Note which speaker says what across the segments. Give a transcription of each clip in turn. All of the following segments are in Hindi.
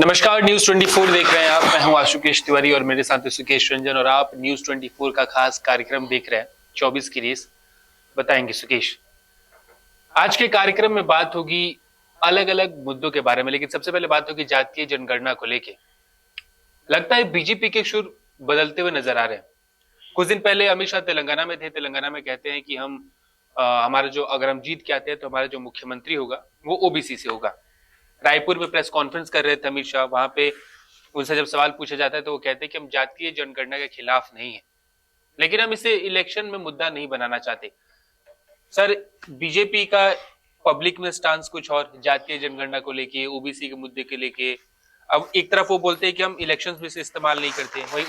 Speaker 1: नमस्कार, न्यूज 24 देख रहे हैं आप। मैं हूं आशुकेश तिवारी और मेरे साथ है सुकेश रंजन और आप न्यूज 24 का खास कार्यक्रम देख रहे हैं 24 की रेस। बताएंगे सुकेश। आज के कार्यक्रम में बात होगी अलग अलग मुद्दों के बारे में, लेकिन सबसे पहले बात होगी जातीय जनगणना को लेके। लगता है बीजेपी के सुर बदलते हुए नजर आ रहे हैं। कुछ दिन पहले अमित शाह तेलंगाना में थे। तेलंगाना में कहते हैं कि हमारा जो, अगर हम जीत के आते हैं तो हमारा जो मुख्यमंत्री होगा वो ओबीसी से होगा। रायपुर में प्रेस कॉन्फ्रेंस कर रहे थे अमित शाह। वहां पे उनसे जब सवाल पूछा जाता है तो वो कहते हैं कि हम जातीय जनगणना के खिलाफ नहीं है, लेकिन हम इसे इलेक्शन में मुद्दा नहीं बनाना चाहते। सर, बीजेपी का पब्लिक में स्टांस कुछ और, जातीय जनगणना को लेके, ओबीसी के मुद्दे के लेके। अब एक तरफ वो बोलते हैं कि हम इलेक्शंस में से इस्तेमाल नहीं करते, वही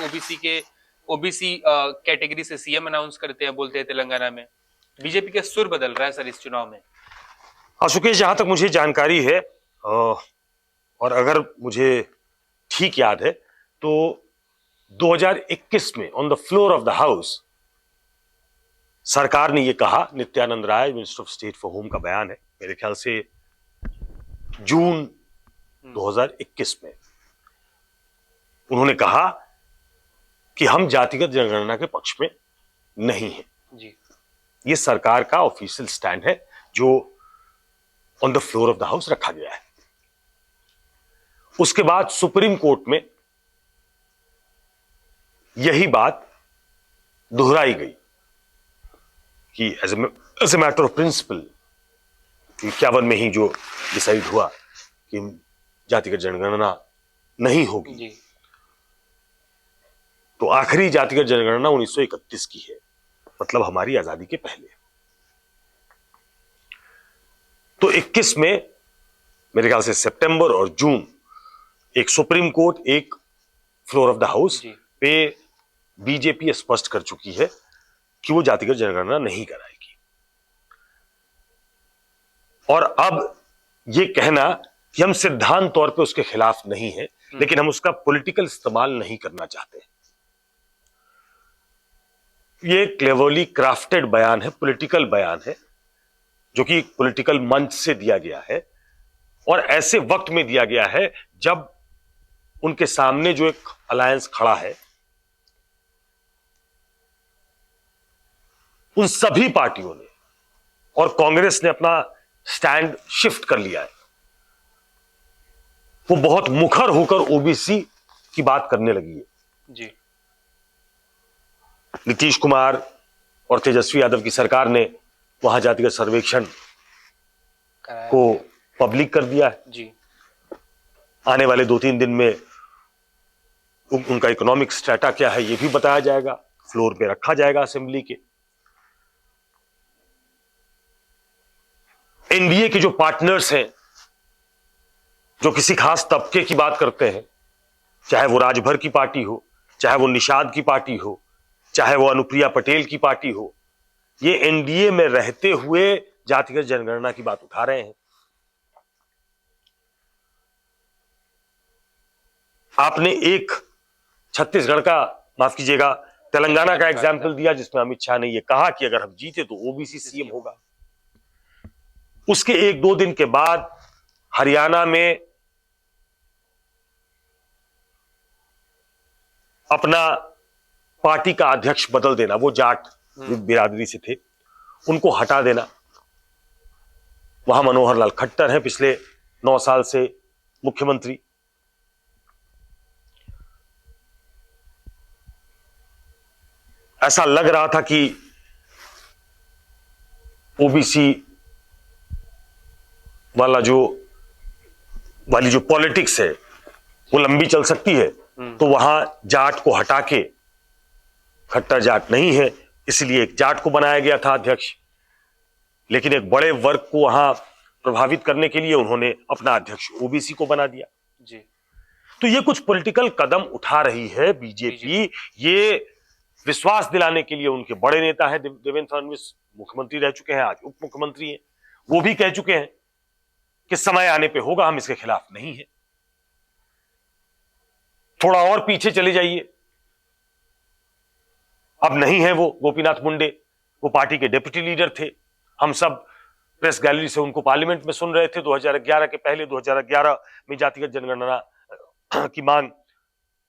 Speaker 1: ओबीसी कैटेगरी से सीएम अनाउंस करते हैं, बोलते हैं तेलंगाना में। बीजेपी का सुर बदल रहा है सर इस चुनाव में।
Speaker 2: सुकेश, जहां तक मुझे जानकारी है और अगर मुझे ठीक याद है तो 2021 में on the floor of the house सरकार ने यह कहा, Nityanand Rai minister of state for home का बयान है, मेरे ख्याल से जून 2021 में उन्होंने कहा कि हम जातिगत जनगणना के पक्ष में नहीं हैं
Speaker 1: जी।
Speaker 2: ये सरकार का ऑफिशियल स्टैंड है जो on the floor of the house रखा गया है। उसके बाद सुप्रीम कोर्ट में यही बात दोहराई गई कि as a matter of principle 51 में ही जो डिसाइड हुआ कि जातिगत जनगणना नहीं होगी
Speaker 1: जी।
Speaker 2: तो आखिरी जातिगत जनगणना 1931 की है, मतलब हमारी आजादी के पहले। तो 21 में मेरे ख्याल से सितंबर और जून एक सुप्रीम कोर्ट, एक फ्लोर ऑफ द हाउस पे बीजेपी स्पष्ट कर चुकी है कि वो जातिगत जनगणना नहीं कराएगी। और अब ये कहना कि हम सिद्धांत तौर पे उसके खिलाफ नहीं है, लेकिन हम उसका पॉलिटिकल इस्तेमाल नहीं करना चाहते। ये क्लेवरली क्राफ्टेड बयान है, पॉलिटिकल बयान है, जो कि पॉलिटिकल मंच से दिया गया है और ऐसे वक्त में दिया गया है जब उनके सामने जो एक अलायंस खड़ा है, उन सभी पार्टियों ने और कांग्रेस ने अपना स्टैंड शिफ्ट कर लिया है। वो बहुत मुखर होकर ओबीसी की बात करने लगी है
Speaker 1: जी।
Speaker 2: नीतीश कुमार और तेजस्वी यादव की सरकार ने वहां जातिगत सर्वेक्षण को पब्लिक कर दिया है
Speaker 1: जी।
Speaker 2: आने वाले 2-3 दिन में उनका इकोनॉमिक स्टेटा क्या है यह भी बताया जाएगा, फ्लोर पे रखा जाएगा असेंबली के। एनडीए के जो पार्टनर्स हैं, जो किसी खास तबके की बात करते हैं, चाहे वो राजभर की पार्टी हो, चाहे वो निषाद की पार्टी हो, चाहे वो अनुप्रिया पटेल की पार्टी हो, ये एनडीए में रहते हुए जातिगत जनगणना की बात उठा रहे हैं। आपने एक छत्तीसगढ़ का, माफ कीजिएगा, तेलंगाना का एग्जाम्पल दिया जिसमें अमित शाह ने यह कहा कि अगर हम जीते तो ओबीसी सीएम होगा। उसके 1-2 दिन के बाद हरियाणा में अपना पार्टी का अध्यक्ष बदल देना, वो जाट बिरादरी से थे, उनको हटा देना। वहां मनोहर लाल खट्टर हैं, पिछले 9 साल से मुख्यमंत्री। ऐसा लग रहा था कि ओबीसी वाली जो पॉलिटिक्स है वो लंबी चल सकती है, तो वहां जाट को हटा के, खट्टर जाट नहीं है इसलिए एक जाट को बनाया गया था अध्यक्ष, लेकिन एक बड़े वर्ग को वहां प्रभावित करने के लिए उन्होंने अपना अध्यक्ष ओबीसी को बना दिया
Speaker 1: जी।
Speaker 2: तो ये कुछ पॉलिटिकल कदम उठा रही है बीजेपी। ये विश्वास दिलाने के लिए उनके बड़े नेता हैं देवेंद्र फडणवीस, मुख्यमंत्री रह चुके हैं, आज उप मुख्यमंत्री हैं, वो भी कह चुके हैं कि समय आने पे होगा, हम इसके खिलाफ नहीं है। थोड़ा और पीछे चले जाइए, अब नहीं है वो गोपीनाथ मुंडे, वो पार्टी के डिप्टी लीडर थे। हम सब प्रेस गैलरी से उनको पार्लियामेंट में सुन रहे थे 2011 के पहले। 2011 में जातिगत जनगणना की मांग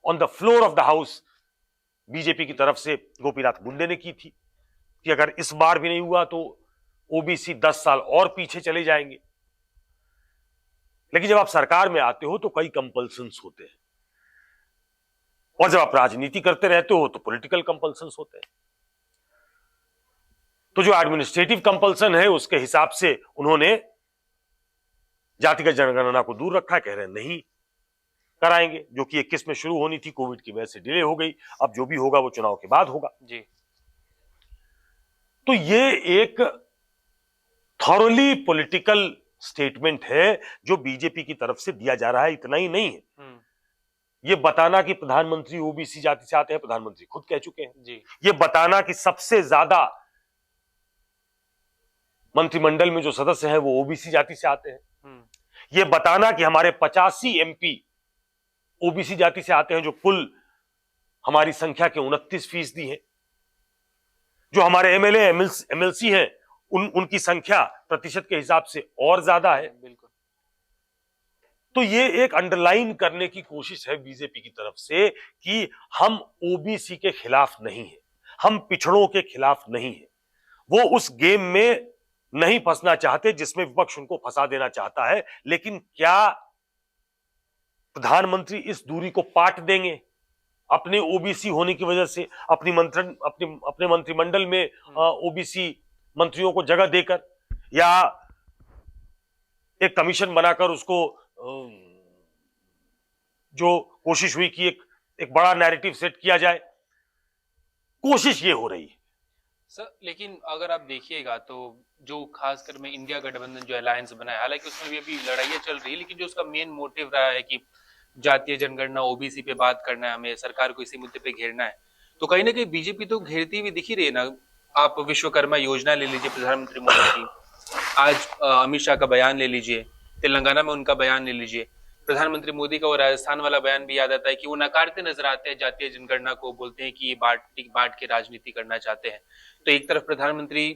Speaker 2: on the floor of the house BJP की तरफ से गोपीनाथ मुंडे ने की थी कि अगर इस बार भी नहीं हुआ तो ओबीसी 10 साल और पीछे चले जाएंगे। लेकिन जब आप सरकार में आते हो तो कई कंपल्सन्स होते हैं, और जब आप राजनीति करते रहते हो तो पॉलिटिकल कंपल्सन्स होते हैं। तो जो एडमिनिस्ट्रेटिव कंपल्सन है उसके हिसाब से उन्होंने जातिगत जनगणना को दूर रखा, कह रहे हैं नहीं कराएंगे, जो कि 21 में शुरू होनी थी, कोविड की वजह से डिले हो गई। अब जो भी होगा वो चुनाव के बाद होगा
Speaker 1: जी।
Speaker 2: तो ये एक थॉरली पॉलिटिकल स्टेटमेंट है जो बीजेपी की तरफ से दिया जा रहा है। इतना ही नहीं है, ये बताना कि प्रधानमंत्री ओबीसी जाति से आते हैं, प्रधानमंत्री खुद कह चुके हैं
Speaker 1: जी।
Speaker 2: ये बताना कि सबसे ज्यादा मंत्रिमंडल में जो सदस्य हैं वो ओबीसी जाति से आते हैं, ये बताना कि हमारे 85 एमपी ओबीसी जाति से आते हैं, जो कुल हमारी संख्या के 29% है। जो हमारे एमएलए एमएलसी हैं उनकी संख्या प्रतिशत के हिसाब से और ज्यादा है।
Speaker 1: बिल्कुल।
Speaker 2: तो ये एक अंडरलाइन करने की कोशिश है बीजेपी की तरफ से कि हम ओबीसी के खिलाफ नहीं है, हम पिछड़ों के खिलाफ नहीं है। वो उस गेम में नहीं फंसना चाहते जिसमें विपक्ष उनको फंसा देना चाहता है। लेकिन क्या प्रधानमंत्री इस दूरी को पाट देंगे अपने ओबीसी होने की वजह से, अपने मंत्रिमंडल में ओबीसी मंत्रियों को जगह देकर, या एक कमीशन बनाकर उसको जो कोशिश हुई कि एक बड़ा नैरेटिव सेट किया जाए, कोशिश ये हो रही है
Speaker 1: सर। लेकिन अगर आप देखिएगा तो जो खासकर में इंडिया गठबंधन जो अलायंस बना है, हालांकि उसमें भी अभी लड़ाइयां चल रही है, लेकिन जो उसका मेन मोटिव रहा है कि जातीय जनगणना ओबीसी पे बात करना है, हमें सरकार को इसी मुद्दे पे घेरना है, तो कहीं ना कहीं बीजेपी तो घेरती हुई दिख ही रही है ना। आप विश्वकर्मा योजना ले लीजिए प्रधानमंत्री मोदी की, आज अमित शाह का बयान ले लीजिए, तेलंगाना में उनका बयान ले लीजिए, प्रधानमंत्री मोदी का वो राजस्थान वाला बयान भी याद आता है कि वो नकारते नजर आते हैं जातीय जनगणना को, बोलते हैं कि ये बांट के राजनीति करना चाहते हैं। तो एक तरफ प्रधानमंत्री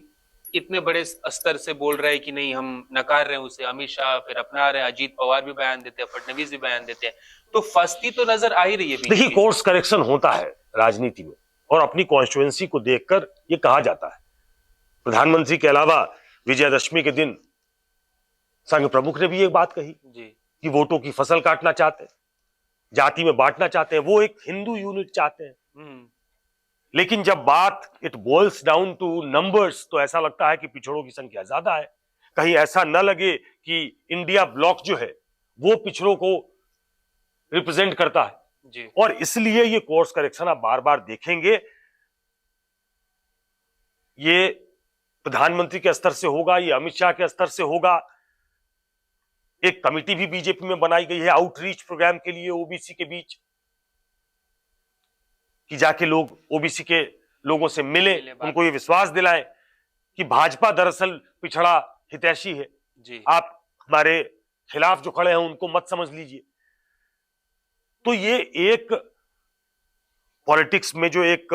Speaker 1: इतने बड़े स्तर से बोल रहे हैं कि नहीं हम नकार रहे हैं उसे, अमित शाह फिर अपना रहे हैं, अजीत पवार भी बयान देते हैं, फडणवीस भी बयान देते हैं, तो फंसती तो नजर आ ही रही है।
Speaker 2: देखिए, कोर्स करेक्शन होता है राजनीति में, और अपनी कॉन्स्टिट्यूएंसी को देखकर ये कहा जाता है। प्रधानमंत्री के अलावा विजयदशमी के दिन संघ प्रमुख ने भी एक बात कही
Speaker 1: जी
Speaker 2: कि वोटों की फसल काटना चाहते हैं, जाति में बांटना चाहते हैं, वो एक हिंदू यूनिट चाहते हैं। लेकिन जब बात it boils down to numbers तो ऐसा लगता है कि पिछड़ों की संख्या ज्यादा है। कहीं ऐसा न लगे कि इंडिया ब्लॉक जो है वो पिछड़ों को रिप्रेजेंट करता है
Speaker 1: जी।
Speaker 2: और इसलिए ये कोर्स करेक्शन आप बार बार देखेंगे, ये प्रधानमंत्री के स्तर से होगा, ये अमित शाह के स्तर से होगा। एक कमिटी भी बीजेपी में बनाई गई है आउटरीच प्रोग्राम के लिए ओबीसी के बीच, कि जाके लोग ओबीसी के लोगों से मिले, उनको ये विश्वास दिलाएं कि भाजपा दरअसल पिछड़ा हितैषी है
Speaker 1: जी।
Speaker 2: आप हमारे खिलाफ जो खड़े हैं उनको मत समझ लीजिए। तो ये एक पॉलिटिक्स में जो एक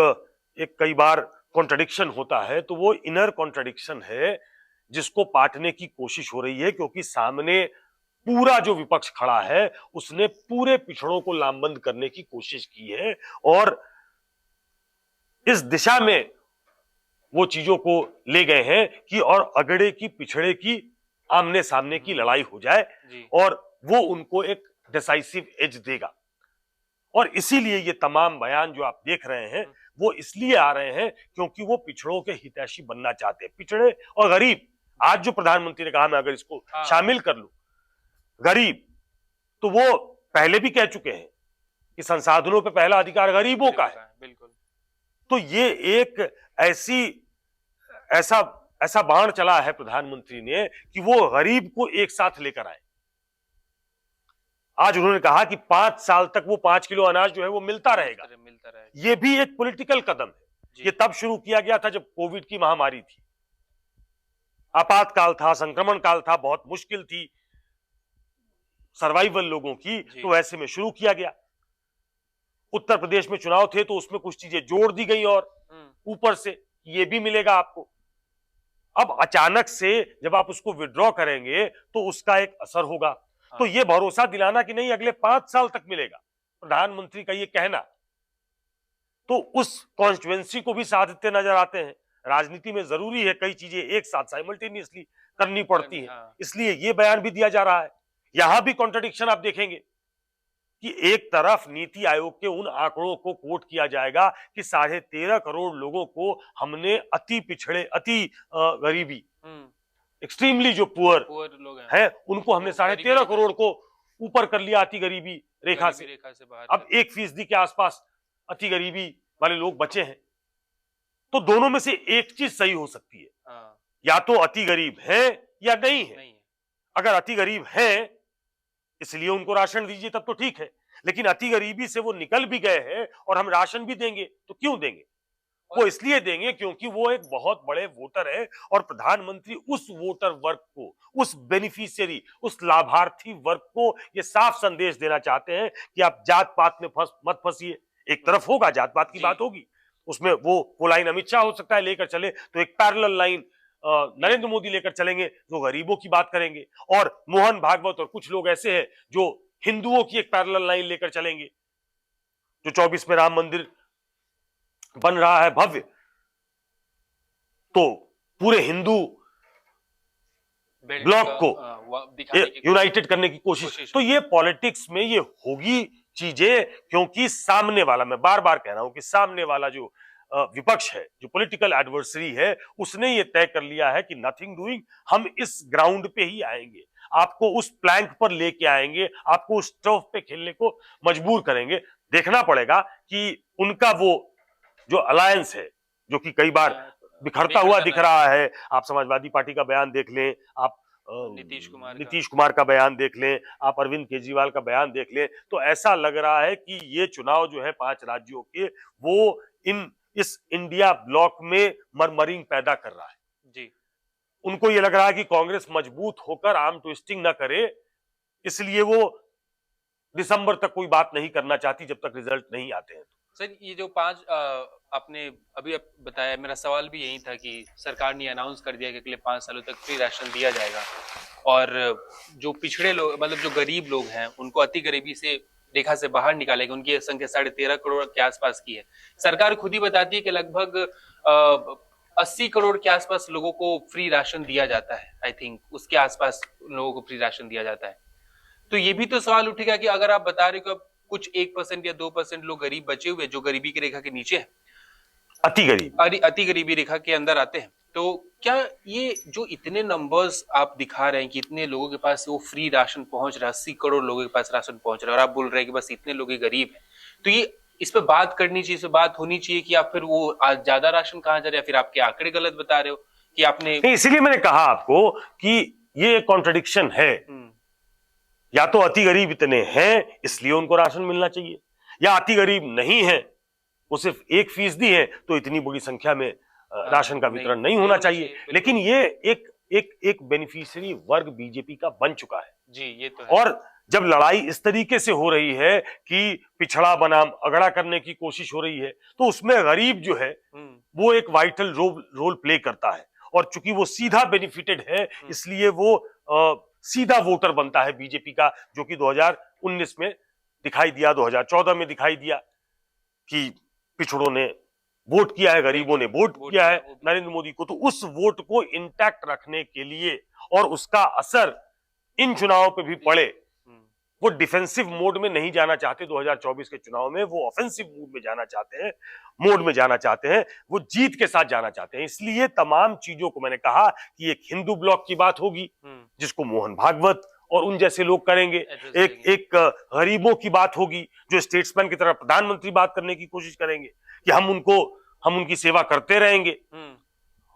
Speaker 2: कई बार कॉन्ट्रडिक्शन होता है, तो वो इनर कॉन्ट्रडिक्शन है जिसको पाटने की कोशिश हो रही है, क्योंकि सामने पूरा जो विपक्ष खड़ा है उसने पूरे पिछड़ों को लामबंद करने की कोशिश की है, और इस दिशा में वो चीजों को ले गए हैं कि और अगड़े की पिछड़े की आमने सामने की लड़ाई हो जाए और वो उनको एक डिसाइसिव एज देगा। और इसीलिए ये तमाम बयान जो आप देख रहे हैं वो इसलिए आ रहे हैं क्योंकि वो पिछड़ों के हितैषी बनना चाहते हैं। पिछड़े और गरीब, आज जो प्रधानमंत्री ने कहा मैं अगर इसको शामिल कर लूं गरीब, तो वो पहले भी कह चुके हैं कि संसाधनों पे पहला अधिकार गरीबों का है।
Speaker 1: बिल्कुल।
Speaker 2: तो ये एक ऐसा बाण चला है प्रधानमंत्री ने कि वो गरीब को एक साथ लेकर आए। आज उन्होंने कहा कि 5 साल तक वो 5 किलो अनाज जो है वो मिलता रहेगा। ये भी एक पॉलिटिकल कदम है। ये तब शुरू किया गया था जब कोविड की महामारी थी, आपातकाल था, संक्रमण काल था, बहुत मुश्किल थी सर्वाइवल लोगों की, तो ऐसे में शुरू किया गया। उत्तर प्रदेश में चुनाव थे तो उसमें कुछ चीजें जोड़ दी गई और ऊपर से ये भी मिलेगा आपको। अब अचानक से जब आप उसको विड्रॉ करेंगे तो उसका एक असर होगा। तो ये भरोसा दिलाना कि नहीं अगले 5 साल तक मिलेगा, प्रधानमंत्री का ये कहना तो उस कॉन्स्टिट्यूएंसी को भी साधते नजर आते हैं। राजनीति में जरूरी है कई चीजें एक साथ साइमल्टेनियसली करनी पड़ती है,
Speaker 1: हाँ।
Speaker 2: इसलिए ये बयान भी दिया जा रहा है। यहां भी कॉन्ट्रडिक्शन आप देखेंगे कि एक तरफ नीति आयोग के उन आंकड़ों को कोट किया जाएगा कि 13.5 करोड़ लोगों को हमने अति पिछड़े, अति गरीबी, एक्सट्रीमली जो पुअर
Speaker 1: लोग
Speaker 2: हैं उनको हमने 13.5 करोड़ को ऊपर कर लिया अति गरीबी रेखा से
Speaker 1: बाहर।
Speaker 2: अब 1% के आसपास अति गरीबी वाले लोग बचे हैं। तो दोनों में से एक चीज सही हो सकती है,
Speaker 1: हाँ।
Speaker 2: या तो अति गरीब है या नहीं है। अगर अति गरीब है इसलिए उनको राशन दीजिए तब तो ठीक है, लेकिन अति गरीबी से वो निकल भी गए हैं और हम राशन भी देंगे तो क्यों देंगे? वो इसलिए देंगे क्योंकि वो एक बहुत बड़े वोटर है और प्रधानमंत्री उस वोटर वर्ग को, उस बेनिफिशियरी, उस लाभार्थी वर्ग को ये साफ संदेश देना चाहते हैं कि आप जात पात में मत फंसिए। एक तरफ होगा जात पात की बात होगी, उसमें वो लाइन अमित शाह हो सकता है लेकर चले, तो एक पैरेलल लाइन नरेंद्र मोदी लेकर चलेंगे जो गरीबों की बात करेंगे, और मोहन भागवत और कुछ लोग ऐसे हैं जो हिंदुओं की एक पैरेलल लाइन लेकर चलेंगे। जो 24 में राम मंदिर बन रहा है भव्य, तो पूरे हिंदू ब्लॉक को यूनाइटेड करने की कोशिश। तो ये पॉलिटिक्स में ये होगी चीजें, क्योंकि सामने वाला, मैं बार बार कह रहा हूं कि सामने वाला जो विपक्ष है, जो पॉलिटिकल एडवर्सरी है, उसने ये तय कर लिया है कि नथिंग डूइंग, हम इस ग्राउंड पे ही आएंगे, आपको उस प्लैंक पर लेके आएंगे, आपको उस टर्फ पे खेलने को मजबूर करेंगे। देखना पड़ेगा कि उनका वो जो अलायंस है, जो कि कई बार बिखरता हुआ दिख रहा है, आप समाजवादी पार्टी का बयान देख लें, आप नीतीश कुमार का बयान देख लें, आप अरविंद केजरीवाल का बयान देख लें, तो ऐसा लग रहा है कि ये चुनाव जो है 5 राज्यों के, वो इस इंडिया ब्लॉक में मरमरिंग पैदा कर रहा है जी। उनको ये लग रहा है कि कांग्रेस मजबूत होकर आर्म ट्विस्टिंग ना करे, इसलिए वो दिसंबर तक कोई बात नहीं करना चाहती जब तक रिजल्ट नहीं आते हैं।
Speaker 1: सर, ये जो 5 आपने अभी बताया, मेरा सवाल भी यही था कि सरकार ने अनाउंस कर दिया कि अगले 5 सालों तक फ्री राशन दिया जाएगा, और जो पिछड़े लोग, मतलब जो गरीब लोग हैं, उनको अति गरीबी से रेखा से बाहर निकालेगा। उनकी संख्या 13.5 करोड़ के आसपास की है। सरकार खुद ही बताती है कि लगभग 80 करोड़ के आसपास लोगों को फ्री राशन दिया जाता है। आई थिंक उसके आसपास लोगों को फ्री राशन दिया जाता है। तो ये भी तो सवाल उठेगा कि अगर आप बता रहे हो कि कुछ 1% या 2% लोग गरीब बचे हुए जो गरीबी की रेखा के नीचे है, अति गरीबी रेखा के अंदर आते हैं, तो क्या ये जो इतने नंबर्स आप दिखा रहे हैं कि इतने लोगों के पास वो फ्री राशन पहुंच रहा है, 80 करोड़ लोगों के पास राशन पहुंच रहा है, और आप बोल रहे हैं कि बस इतने लोग ही गरीब हैं, तो ये इस पे बात करनी चाहिए, इस पे बात होनी चाहिए कि आप फिर वो आज ज्यादा राशन कहाँ जा रहा है, फिर आपके आंकड़े गलत बता रहे हो कि आपने।
Speaker 2: इसीलिए मैंने कहा आपको कि ये कॉन्ट्रडिक्शन है। या तो अति गरीब इतने हैं इसलिए उनको राशन मिलना चाहिए, या अति गरीब नहीं है, वो सिर्फ 1% है, तो इतनी बड़ी संख्या में राशन का वितरण नहीं होना चाहिए। लेकिन ये एक बेनिफिशियरी वर्ग बीजेपी का बन चुका है
Speaker 1: जी, ये तो है।
Speaker 2: और जब लड़ाई इस तरीके से हो रही है कि पिछड़ा बनाम अगड़ा करने की कोशिश हो रही है, तो उसमें गरीब जो है वो एक वाइटल रोल प्ले करता है, और चूंकि वो सीधा बेनिफिटेड है इसलिए वो सीधा वोटर बनता है बीजेपी का, जो कि 2019 में दिखाई दिया, 2014 में दिखाई दिया कि पिछड़ों ने वोट किया है, गरीबों ने वोट किया है नरेंद्र मोदी को। तो उस वोट को इंटैक्ट रखने के लिए और उसका असर इन चुनावों पे भी पड़े, वो डिफेंसिव मोड में नहीं जाना चाहते 2024 के चुनाव में, वो ऑफेंसिव मोड में जाना चाहते हैं, वो जीत के साथ जाना चाहते हैं। इसलिए तमाम चीजों को मैंने कहा कि एक हिंदू ब्लॉक की बात होगी जिसको मोहन भागवत और उन जैसे लोग करेंगे, एक गरीबों की बात होगी जो स्टेट्समैन की तरह प्रधानमंत्री बात करने की कोशिश करेंगे कि हम उनकी सेवा करते रहेंगे,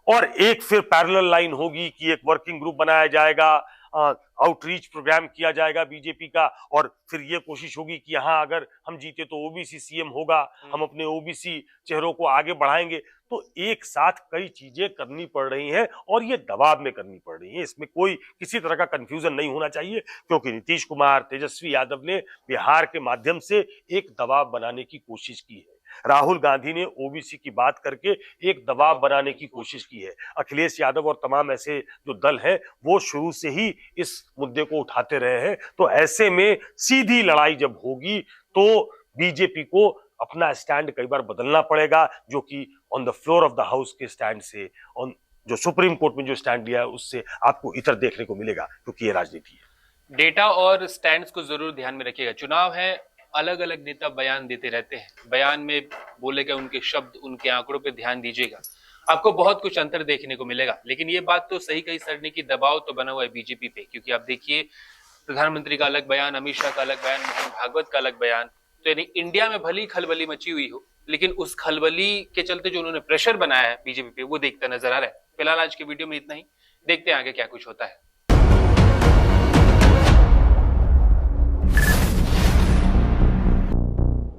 Speaker 2: और एक फिर पैरेलल लाइन होगी कि एक वर्किंग ग्रुप बनाया जाएगा, आउटरीच प्रोग्राम किया जाएगा बीजेपी का, और फिर ये कोशिश होगी कि यहाँ अगर हम जीते तो ओबीसी सीएम होगा, हम अपने ओबीसी चेहरों को आगे बढ़ाएंगे। तो एक साथ कई चीजें करनी पड़ रही हैं और ये दबाव में करनी पड़ रही है। इसमें कोई किसी तरह का कंफ्यूजन नहीं होना चाहिए, क्योंकि नीतीश कुमार, तेजस्वी यादव ने बिहार के माध्यम से एक दबाव बनाने की कोशिश की है, राहुल गांधी ने ओबीसी की बात करके एक दबाव बनाने की कोशिश की है, अखिलेश यादव और तमाम ऐसे जो दल हैं वो शुरू से ही इस मुद्दे को उठाते रहे हैं। तो ऐसे में सीधी लड़ाई जब होगी तो बीजेपी को अपना स्टैंड कई बार बदलना पड़ेगा, जो कि on the floor of the house के स्टैंड से, ऑन जो सुप्रीम कोर्ट में जो स्टैंड लिया है उससे आपको इतर देखने को मिलेगा, क्योंकि ये राजनीति है।
Speaker 1: डेटा और स्टैंड्स को जरूर ध्यान में रखिएगा। चुनाव है, अलग अलग नेता बयान देते रहते हैं, बयान में बोले गए उनके शब्द, उनके आंकड़ों पे ध्यान दीजिएगा, आपको बहुत कुछ अंतर देखने को मिलेगा। लेकिन ये बात तो सही कही सर ने कि दबाव तो बना हुआ है बीजेपी पे, क्योंकि आप देखिए प्रधानमंत्री का अलग बयान, अमित शाह का अलग बयान, मोहन भागवत का अलग बयान। तो यानी इंडिया में भली खलबली मची हुई हो, लेकिन उस खलबली के चलते जो उन्होंने प्रेशर बनाया है बीजेपी पे, वो देखता नजर आ रहा है। फिलहाल आज के वीडियो में इतना ही, देखते हैं आगे क्या कुछ होता है।